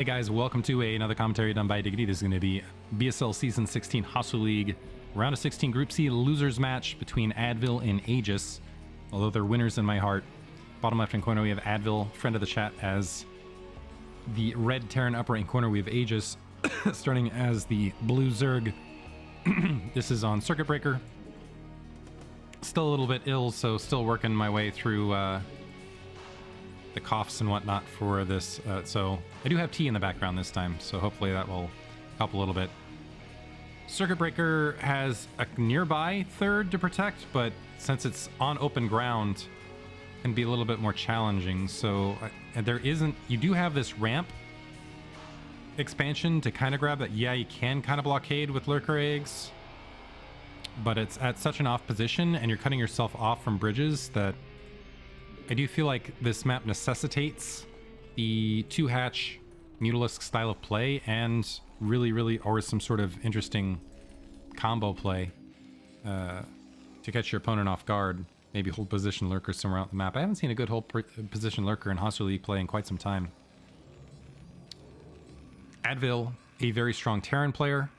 Hey guys, welcome to another commentary done by Diggity. This is going to be BSL Season 16 Hasuleague Round of 16 Group C Losers match between Advil and Aegis. Although they're winners in my heart. Bottom left hand corner we have Advil, friend of the chat, as the red Terran. Upper right corner we have Aegis, starting as the blue Zerg. This is on Circuit Breaker. Still a little bit ill, so still working my way through the coughs and whatnot for this. So I do have tea in the background this time, so hopefully that will help a little bit. Circuit Breaker has a nearby third to protect, but since it's on open ground, it can be a little bit more challenging. So there isn't... You do have this ramp expansion to kind of grab that. Yeah, you can kind of blockade with lurker eggs, but it's at such an off position and you're cutting yourself off from bridges that I do feel like this map necessitates the two-hatch Mutalisk style of play and really, or some sort of interesting combo play to catch your opponent off guard. Maybe hold position lurker somewhere out the map. I haven't seen a good hold position lurker in Hasuleague play in quite some time. Advil, a very strong Terran player.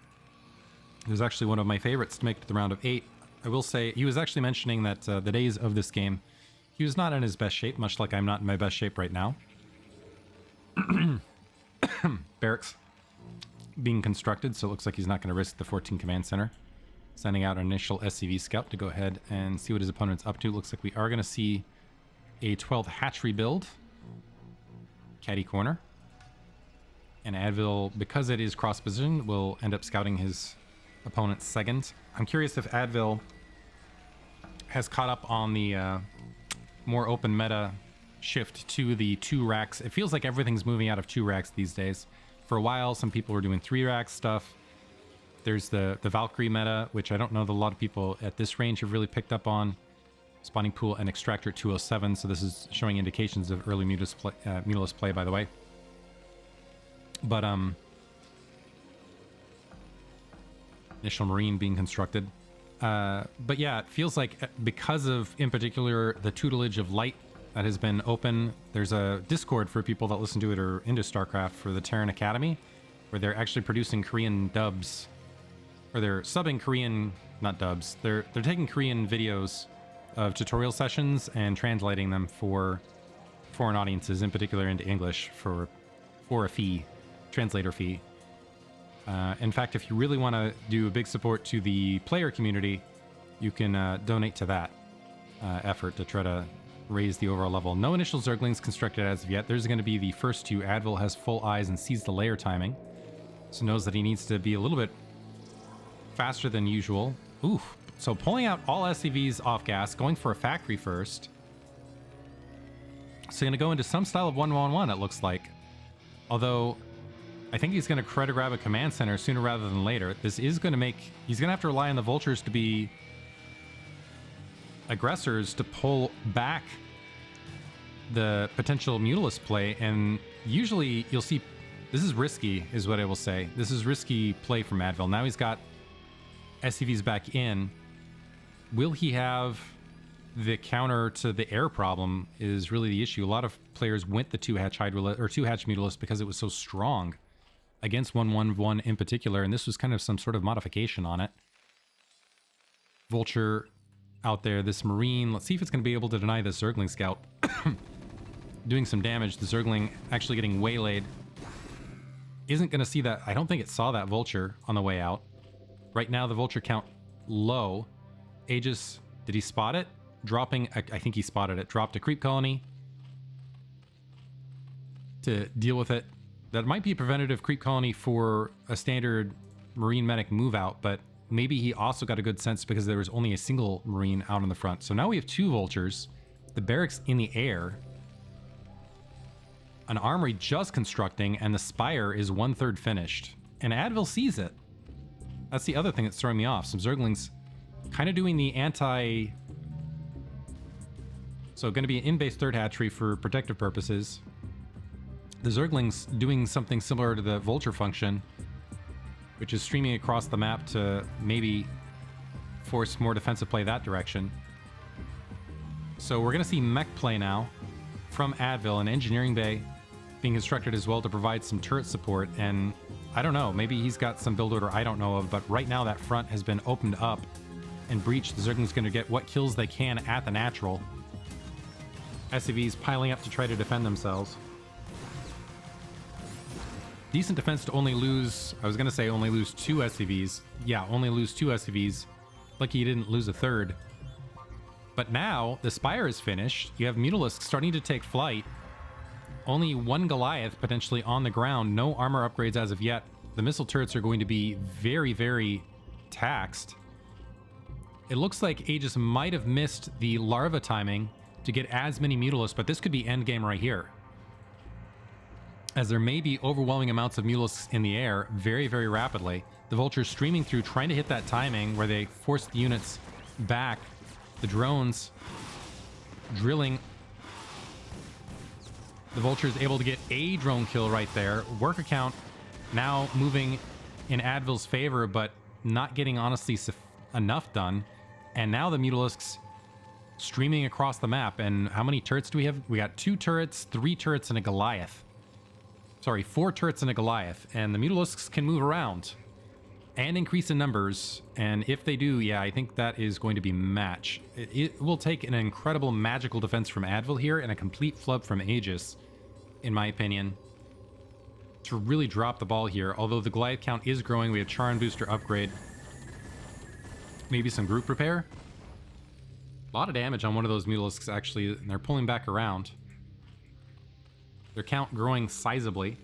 He was actually one of my favorites to make it to the round of 8. I will say, he was actually mentioning that the days of this game, he was not in his best shape, much like I'm not in my best shape right now. Barracks being constructed, so it looks like he's not going to risk the 14 command center. Sending out an initial SCV scout to go ahead and see what his opponent's up to. Looks like we are going to see a 12 hatchery build. Caddy corner. And Advil, because it is cross position, will end up scouting his opponent's second. I'm curious if Advil has caught up on the more open meta shift to the 2 racks. It feels like everything's moving out of 2 racks these days. For a while, some people were doing 3 rack stuff. There's the Valkyrie meta, which I don't know that a lot of people at this range have really picked up on. Spawning pool and extractor 207, so this is showing indications of early Mutalisk play, by the way. But initial Marine being constructed. But yeah, it feels like because of, in particular, the tutelage of Light that has been open, there's a Discord for people that listen to it or into StarCraft for the Terran Academy, where they're actually producing Korean dubs, or they're subbing Korean, not dubs, they're taking Korean videos of tutorial sessions and translating them for foreign audiences, in particular into English, for a fee, translator fee. In fact, if you really want to do a big support to the player community, you can donate to that effort to try to raise the overall level. No initial Zerglings constructed as of yet. There's going to be the first 2. Advil has full eyes and sees the layer timing, so knows that he needs to be a little bit faster than usual. Oof. So pulling out all SCVs off gas, going for a factory first. So going to go into some style of 1-1-1, it looks like. Although I think he's going to try to grab a command center sooner rather than later. This is going to make... He's going to have to rely on the vultures to be aggressors to pull back the potential Mutalisk play. And usually you'll see... This is risky, is what I will say. This is risky play from Advil. Now he's got SCVs back in. Will he have the counter to the air problem is really the issue. A lot of players went the 2-hatch Hydra or 2-hatch Mutalisk because it was so strong against 1-1-1 in particular, and this was kind of some sort of modification on it. Vulture out there, this Marine. Let's see if it's going to be able to deny the Zergling scout. Doing some damage. The Zergling actually getting waylaid. Isn't going to see that. I don't think it saw that Vulture on the way out. Right now, the Vulture count low. Aegis, did he spot it? Dropping, I think he spotted it. Dropped a creep colony to deal with it. That might be a preventative creep colony for a standard Marine medic move out, but maybe he also got a good sense because there was only a single Marine out on the front. So now we have 2 vultures, the barracks in the air, an armory just constructing, and the spire is 1/3 finished. And Advil sees it. That's the other thing that's throwing me off. Some Zerglings kind of doing the anti... So going to be an in-base 3rd hatchery for protective purposes. The Zerglings doing something similar to the Vulture function, which is streaming across the map to maybe force more defensive play that direction. So we're going to see mech play now from Advil, an engineering bay being constructed as well to provide some turret support. And I don't know, maybe he's got some build order I don't know of, but right now that front has been opened up and breached. The Zergling's going to get what kills they can at the natural. SCVs piling up to try to defend themselves. Decent defense to only lose, I was going to say only lose 2 SCVs. Yeah, only lose 2 SCVs. Lucky you didn't lose a third. But now the Spire is finished. You have Mutalisk starting to take flight. Only 1 Goliath potentially on the ground. No armor upgrades as of yet. The missile turrets are going to be very, very taxed. It looks like Aegis might have missed the larva timing to get as many Mutalisks, but this could be endgame right here, as there may be overwhelming amounts of Mutalisks in the air very, very rapidly. The Vultures streaming through, trying to hit that timing where they force the units back. The drones drilling. The Vulture's able to get a drone kill right there. Worker count now moving in Advil's favor, but not getting honestly enough done. And now the Mutalisks streaming across the map. And how many turrets do we have? We got 2 turrets, 3 turrets, and a Goliath. Sorry, 4 turrets and a Goliath. And the Mutalisks can move around and increase in numbers. And if they do, yeah, I think that is going to be match. It will take an incredible magical defense from Advil here and a complete flub from Aegis, in my opinion, to really drop the ball here. Although the Goliath count is growing, we have Charm Booster upgrade. Maybe some group repair. A lot of damage on one of those Mutalisks, actually, and they're pulling back around. Their count growing sizably.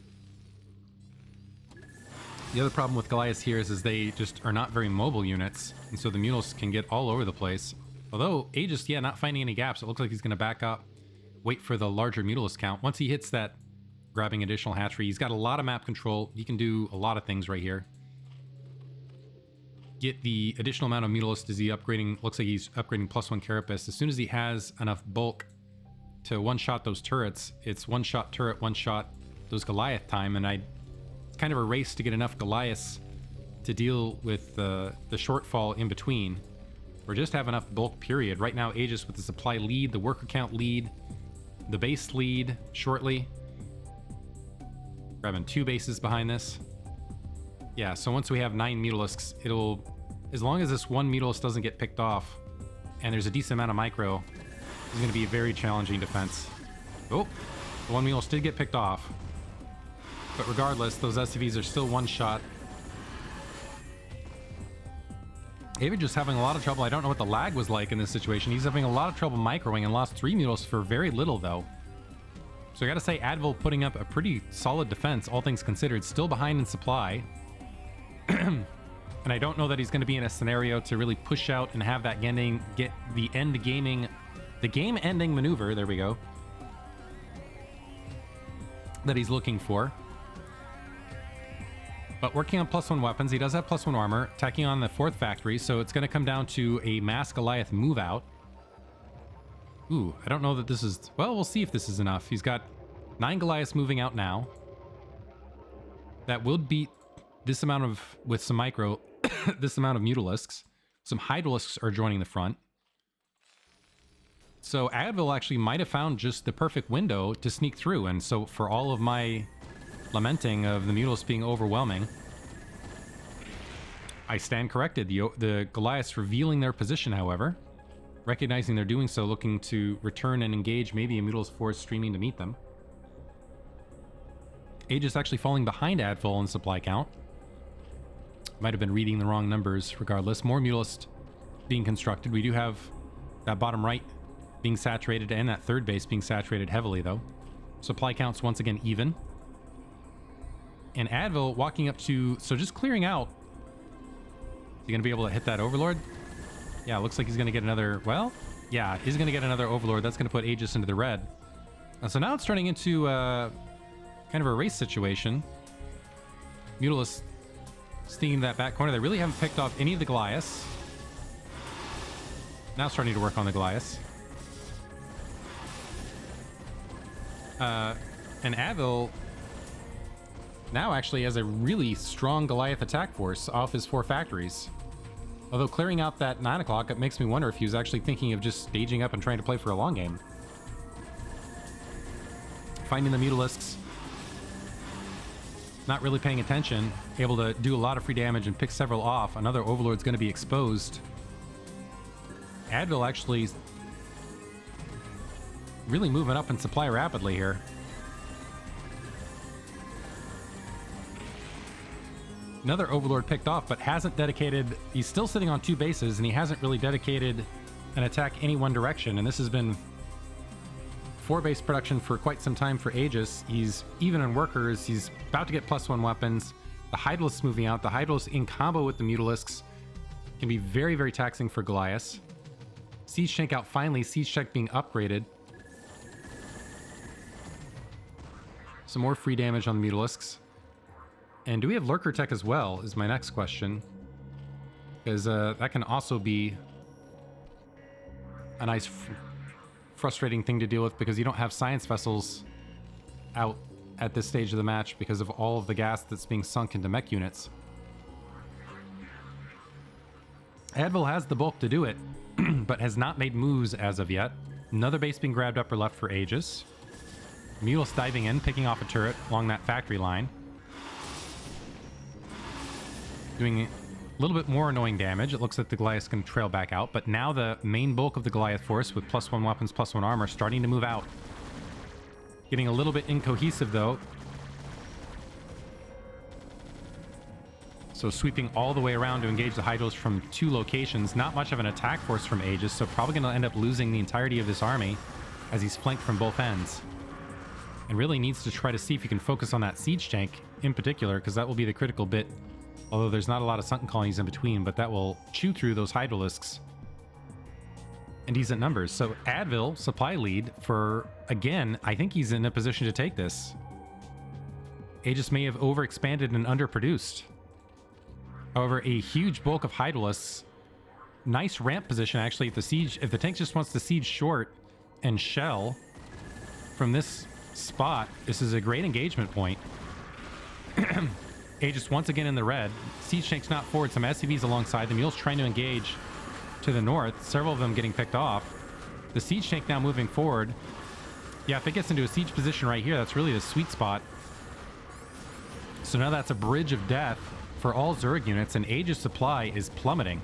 The other problem with Goliaths here is they just are not very mobile units, and so the Mutalisks can get all over the place. Although Aegis, yeah, not finding any gaps. It looks like he's going to back up, wait for the larger Mutalisk count. Once he hits that grabbing additional hatchery, he's got a lot of map control. He can do a lot of things right here. Get the additional amount of Mutalisks. Is he upgrading? Looks like he's upgrading +1 Carapace. As soon as he has enough bulk to one-shot those turrets, it's one-shot turret, one-shot those Goliath time, and it's kind of a race to get enough Goliaths to deal with the shortfall in between, or just have enough bulk, period. Right now, Aegis with the supply lead, the worker count lead, the base lead shortly. Grabbing 2 bases behind this. Yeah, so once we have 9 Mutalisks, it'll, as long as this 1 Mutalisk doesn't get picked off, and there's a decent amount of micro, it's going to be a very challenging defense. Oh, the 1 Mutalisk did get picked off. But regardless, those SCVs are still one shot. Avid just having a lot of trouble. I don't know what the lag was like in this situation. He's having a lot of trouble microing and lost 3 Mutalisks for very little, though. So I gotta say, Advil putting up a pretty solid defense, all things considered. Still behind in supply. And I don't know that he's going to be in a scenario to really push out and have that get the game-ending maneuver, there we go, that he's looking for. But working on +1 weapons, he does have +1 armor, attacking on the 4th factory, so it's going to come down to a mass Goliath move out. Ooh, I don't know that this is... Well, we'll see if this is enough. He's got 9 Goliaths moving out now. That will beat this amount of, with some micro, this amount of Mutalisks. Some Hydralisks are joining the front. So Advil actually might have found just the perfect window to sneak through. And so for all of my lamenting of the Mutalisks being overwhelming, I stand corrected. The Goliaths revealing their position, however. Recognizing they're doing so, looking to return and engage maybe a Mutalisk force streaming to meet them. Aegis actually falling behind Advil in supply count. Might have been reading the wrong numbers regardless. More Mutalisks being constructed. We do have that bottom right being saturated and that 3rd base being saturated heavily, though. Supply counts once again even. And Advil walking up to... So just clearing out. Is he going to be able to hit that Overlord? Yeah, looks like he's going to get another... Well, yeah, he's going to get another Overlord. That's going to put Aegis into the red. So now it's turning into kind of a race situation. Mutalisk stinging that back corner. They really haven't picked off any of the Goliaths. Now starting to work on the Goliaths. And Advil now actually has a really strong Goliath attack force off his 4 factories. Although clearing out that 9 o'clock, it makes me wonder if he was actually thinking of just staging up and trying to play for a long game. Finding the Mutalisks, not really paying attention, able to do a lot of free damage and pick several off. Another Overlord's going to be exposed. Advil actually really moving up in supply rapidly here. Another Overlord picked off, but hasn't dedicated... He's still sitting on 2 bases, and he hasn't really dedicated an attack any one direction, and this has been 4 base production for quite some time for Aegis. He's even on workers. He's about to get +1 weapons. The Hydralisks moving out. The Hydralisks in combo with the Mutalisks can be very, very taxing for Goliath. Siege Tank out finally. Siege Tank being upgraded. Some more free damage on the Mutalisks. And do we have Lurker Tech as well, is my next question. Because that can also be a nice, frustrating thing to deal with, because you don't have Science Vessels out at this stage of the match because of all of the gas that's being sunk into mech units. Advil has the bulk to do it, but has not made moves as of yet. Another base being grabbed upper left for Aegis. Mulus diving in, picking off a turret along that factory line. Doing a little bit more annoying damage. It looks like the Goliath's going to trail back out, but now the main bulk of the Goliath force with +1 weapons, +1 armor starting to move out. Getting a little bit incohesive though. So sweeping all the way around to engage the Hydros from 2 locations. Not much of an attack force from Aegis, so probably going to end up losing the entirety of this army as he's flanked from both ends. And really needs to try to see if he can focus on that Siege Tank in particular, because that will be the critical bit. Although there's not a lot of sunken colonies in between, but that will chew through those Hydralisks in decent numbers. So Advil, supply lead for, again, I think he's in a position to take this. Aegis may have overexpanded and underproduced. However, a huge bulk of Hydralisks. Nice ramp position, actually, if the tank just wants to siege short and shell from this spot, this is a great engagement point. Aegis once again in the red. Siege Tank's not forward. Some SCVs alongside. The Mule's trying to engage to the north. Several of them getting picked off. The Siege Tank now moving forward. Yeah, if it gets into a siege position right here, that's really the sweet spot. So now that's a bridge of death for all Zerg units, and Aegis supply is plummeting.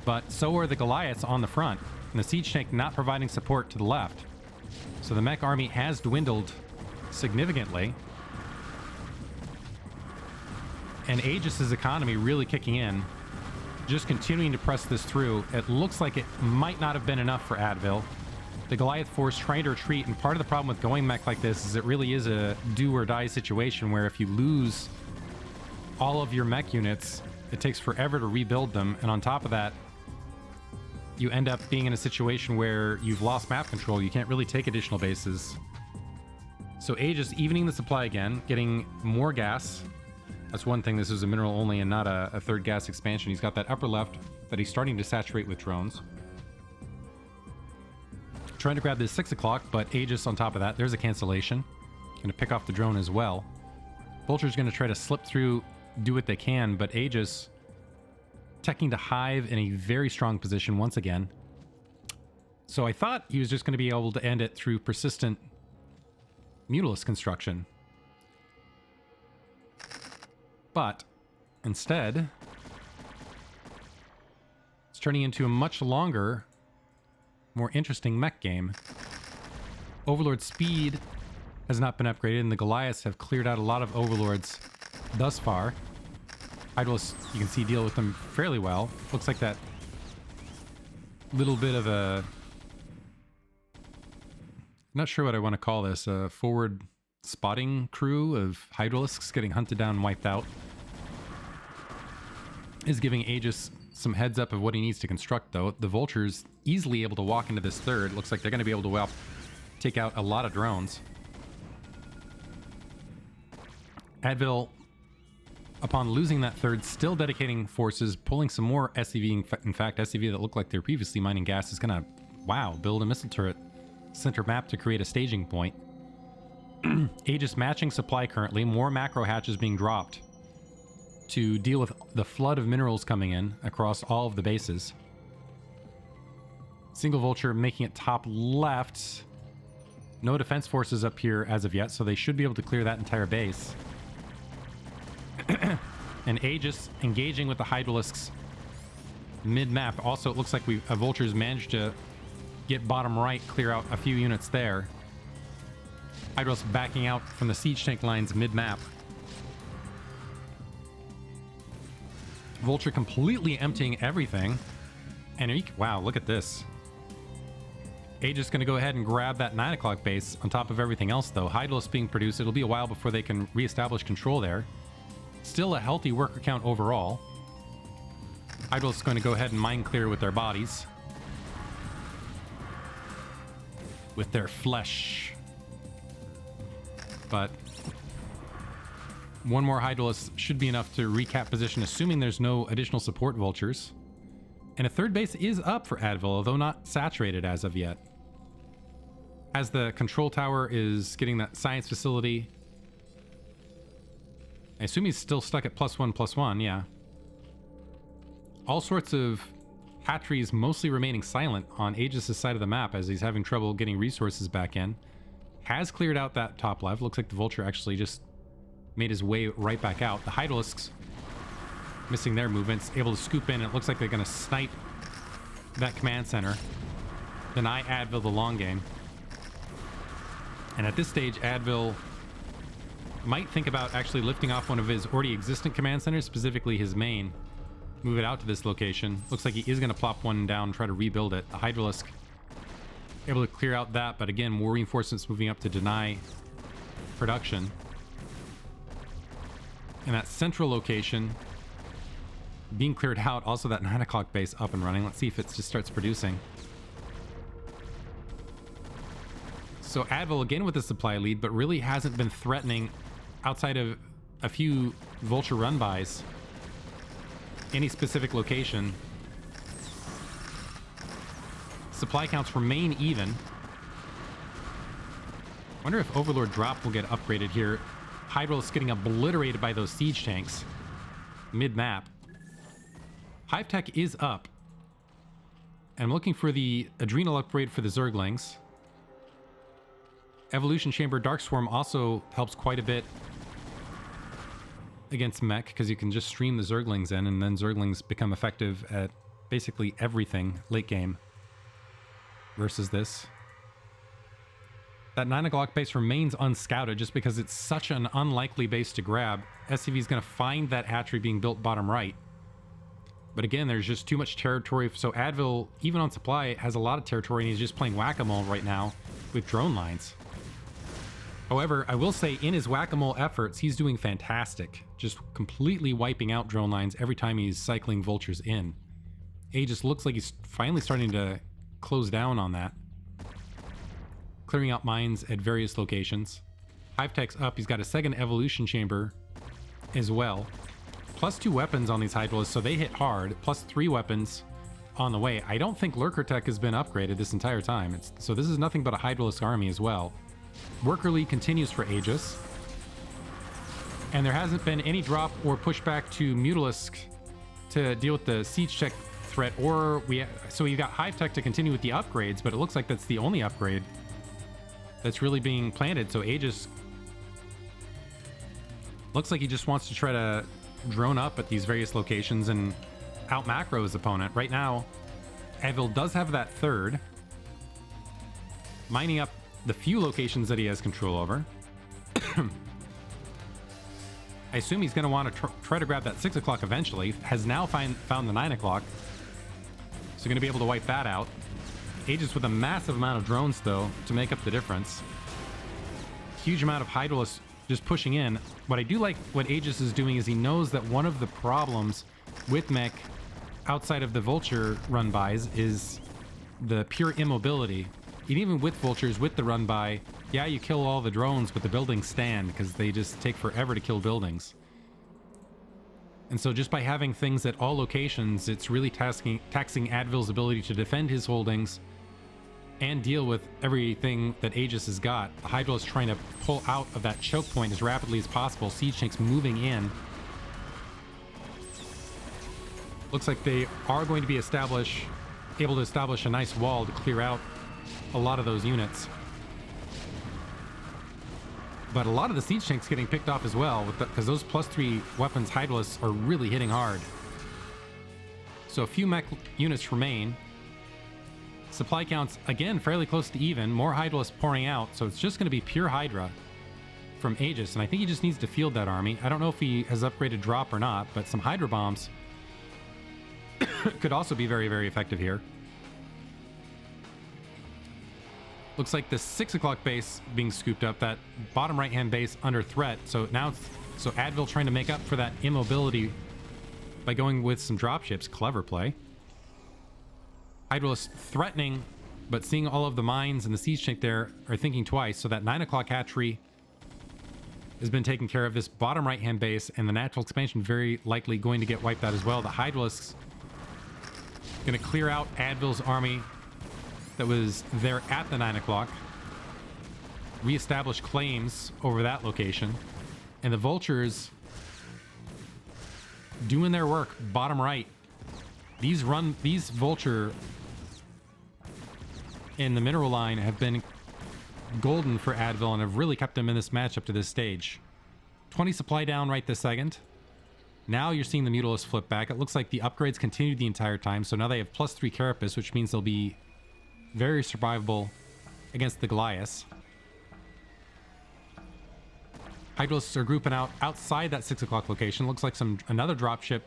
But so are the Goliaths on the front, and the Siege Tank not providing support to the left. So the mech army has dwindled significantly. And Aegis's economy really kicking in, just continuing to press this through. It looks like it might not have been enough for Advil. The Goliath force trying to retreat, and part of the problem with going mech like this is it really is a do or die situation where if you lose all of your mech units, it takes forever to rebuild them, and on top of that, you end up being in a situation where you've lost map control. You can't really take additional bases. So Aegis evening the supply again, getting more gas. That's one thing. This is a mineral only and not a third gas expansion. He's got that upper left that he's starting to saturate with drones. Trying to grab this 6 o'clock, but Aegis on top of that. There's a cancellation. Going to pick off the drone as well. Vulture's going to try to slip through, do what they can, but Aegis teching to Hive in a very strong position once again. So I thought he was just going to be able to end it through persistent Mutalisk construction. But instead, it's turning into a much longer, more interesting mech game. Overlord speed has not been upgraded, and the Goliaths have cleared out a lot of Overlords thus far. Hydralisks, you can see, deal with them fairly well. Looks like that little bit of a... I'm not sure what I want to call this. A forward spotting crew of Hydralisks getting hunted down and wiped out is giving Aegis some heads up of what he needs to construct, though. The Vulture's easily able to walk into this third. Looks like they're going to be able to take out a lot of drones. Advil, upon losing that third, still dedicating forces, pulling some more SCV. In fact, SCV that looked like they were previously mining gas is going to, wow, build a missile turret center map to create a staging point. Aegis matching supply currently. More macro hatches being dropped to deal with the flood of minerals coming in across all of the bases. Single Vulture making it top left. No defense forces up here as of yet, so they should be able to clear that entire base. And Aegis engaging with the Hydralisks mid-map. Also, it looks like Vultures managed to get bottom right, clear out a few units there. Hydralisks backing out from the siege tank lines mid-map. Vulture completely emptying everything. And wow, look at this. Aegis going to go ahead and grab that 9 o'clock base on top of everything else, though. Hydralisks being produced. It'll be a while before they can reestablish control there. Still a healthy worker count overall. Hydralisks going to go ahead and mine clear with their bodies. With their flesh. But one more Hydralisk should be enough to recap position, assuming there's no additional support Vultures. And a third base is up for Advil, although not saturated as of yet. As the control tower is getting that science facility. I assume he's still stuck at +1/+1, yeah. All sorts of hatcheries mostly remaining silent on Aegis' side of the map as he's having trouble getting resources back in. Has cleared out that top left. Looks like the Vulture actually just made his way right back out. The Hydralisks missing their movements, able to scoop in. It looks like they're going to snipe that command center. Deny Advil the long game. And at this stage, Advil might think about actually lifting off one of his already existent command centers, specifically his main. Move it out to this location. Looks like he is going to plop one down and try to rebuild it. The Hydralisk able to clear out that, but again, more reinforcements moving up to deny production. And that central location being cleared out. Also that 9 o'clock base up and running. Let's see if it just starts producing. So Advil again with the supply lead, but really hasn't been threatening outside of a few Vulture run-bys. Any specific location. Supply counts remain even. Wonder if Overlord drop will get upgraded here. Hydralisks getting obliterated by those siege tanks mid-map. Hive Tech is up. And I'm looking for the Adrenal upgrade for the Zerglings. Evolution Chamber Dark Swarm also helps quite a bit against mech, because you can just stream the Zerglings in, and then Zerglings become effective at basically everything late game versus this. That 9 o'clock base remains unscouted just because it's such an unlikely base to grab. SCV is going to find that hatchery being built bottom right. But again, there's just too much territory. So Advil, even on supply, has a lot of territory, and he's just playing whack-a-mole right now with drone lines. However, I will say in his whack-a-mole efforts, he's doing fantastic. Just completely wiping out drone lines every time he's cycling Vultures in. Aegis looks like he's finally starting to close down on that. Clearing out mines at various locations. Hive Tech's up. He's got a second Evolution Chamber as well. +2 weapons on these Hydralisks, so they hit hard. +3 weapons on the way. I don't think Lurker Tech has been upgraded this entire time. So this is nothing but a Hydralisk army as well. Worker League continues for Aegis. And there hasn't been any drop or pushback to Mutalisk to deal with the siege tech threat. So we've got Hive Tech to continue with the upgrades, but it looks like that's the only upgrade that's really being planted. So Aegis looks like he just wants to try to drone up at these various locations and out macro his opponent. Right now, Advil does have that third, mining up the few locations that he has control over. I assume he's going to want to try to grab that 6 o'clock eventually. Has now found the 9 o'clock. So going to be able to wipe that out. Aegis with a massive amount of drones, though, to make up the difference. Huge amount of Hydralisks just pushing in. What I do like what Aegis is doing is he knows that one of the problems with mech outside of the Vulture run-bys is the pure immobility. And even with Vultures, with the run-by, yeah, you kill all the drones, but the buildings stand because they just take forever to kill buildings. And so just by having things at all locations, it's really taxing Advil's ability to defend his holdings and deal with everything that Aegis has got. The Hydra is trying to pull out of that choke point as rapidly as possible. Siege tanks moving in. Looks like they are going to be able to establish a nice wall to clear out a lot of those units. But a lot of the siege tanks getting picked off as well, because those +3 weapons Hydralisks are really hitting hard. So a few mech units remain. Supply counts, again, fairly close to even. More Hydralisks pouring out, so it's just going to be pure Hydra from Aegis. And I think he just needs to field that army. I don't know if he has upgraded drop or not, but some Hydra bombs could also be very, very effective here. Looks like the 6 o'clock base being scooped up, that bottom right-hand base under threat. So now, Advil trying to make up for that immobility by going with some dropships. Clever play. Hydralisk threatening, but seeing all of the mines and the siege tank there are thinking twice. So that 9 o'clock hatchery has been taken care of. This bottom right-hand base and the natural expansion very likely going to get wiped out as well. The Hydralisk's going to clear out Advil's army that was there at the 9 o'clock, reestablish claims over that location, and the vultures doing their work bottom right. These vulture in the mineral line have been golden for Advil and have really kept them in this match up to this stage. 20 supply down right this second. Now you're seeing the Mutalisks flip back. It looks like the upgrades continued the entire time, so now they have +3 Carapace, which means they'll be very survivable against the Goliaths. Hydralisks are grouping out outside that 6 o'clock location. Looks like another dropship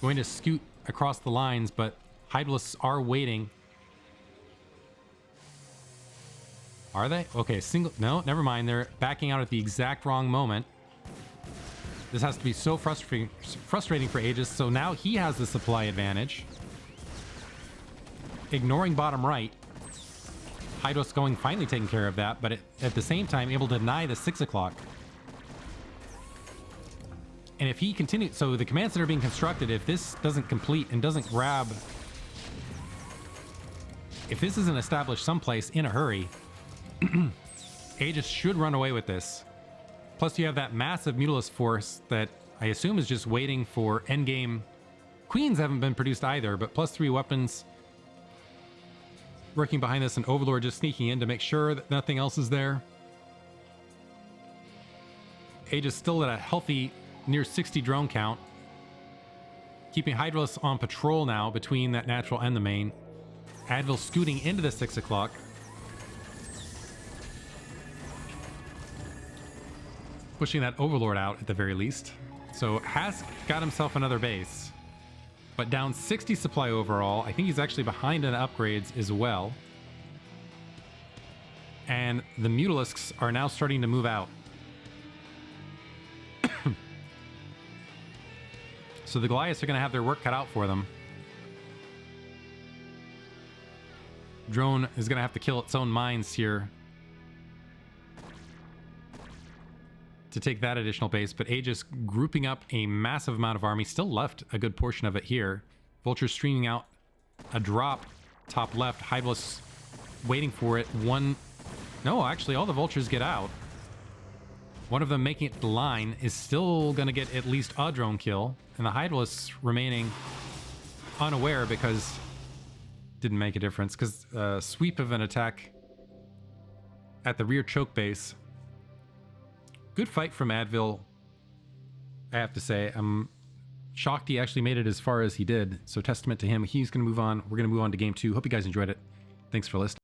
going to scoot across the lines, but Hydralisks are waiting. Are they? Okay, no, never mind. They're backing out at the exact wrong moment. This has to be so frustrating for Aegis. So now he has the supply advantage. Ignoring bottom right. Hydros going finally taking care of that, but at the same time able to deny the 6 o'clock. And if he continues, so the commands that are being constructed, if this doesn't complete and doesn't grab, if this isn't established someplace in a hurry, Aegis should run away with this. Plus you have that massive Mutalisk force that I assume is just waiting for endgame. Queens haven't been produced either, but +3 weapons working behind this, and Overlord just sneaking in to make sure that nothing else is there. Aegis still at a healthy near 60 drone count. Keeping Hydralisks on patrol now between that natural and the main. Advil scooting into the 6 o'clock. Pushing that Overlord out at the very least. So has got himself another base, but down 60 supply overall. I think he's actually behind in upgrades as well. And the Mutalisks are now starting to move out. So the Goliaths are going to have their work cut out for them. Drone is going to have to kill its own mines here to take that additional base, but Aegis grouping up a massive amount of army, still left a good portion of it here. Vulture streaming out a drop top left. Hydralisks waiting for it. No, actually all the vultures get out. One of them making it to the line is still going to get at least a drone kill, and the Hydralisks remaining unaware because didn't make a difference, because sweep of an attack at the rear choke base. Good fight from Advil, I have to say. I'm shocked he actually made it as far as he did, so testament to him. He's going to move on. We're going to move on to game 2. Hope you guys enjoyed it. Thanks for listening.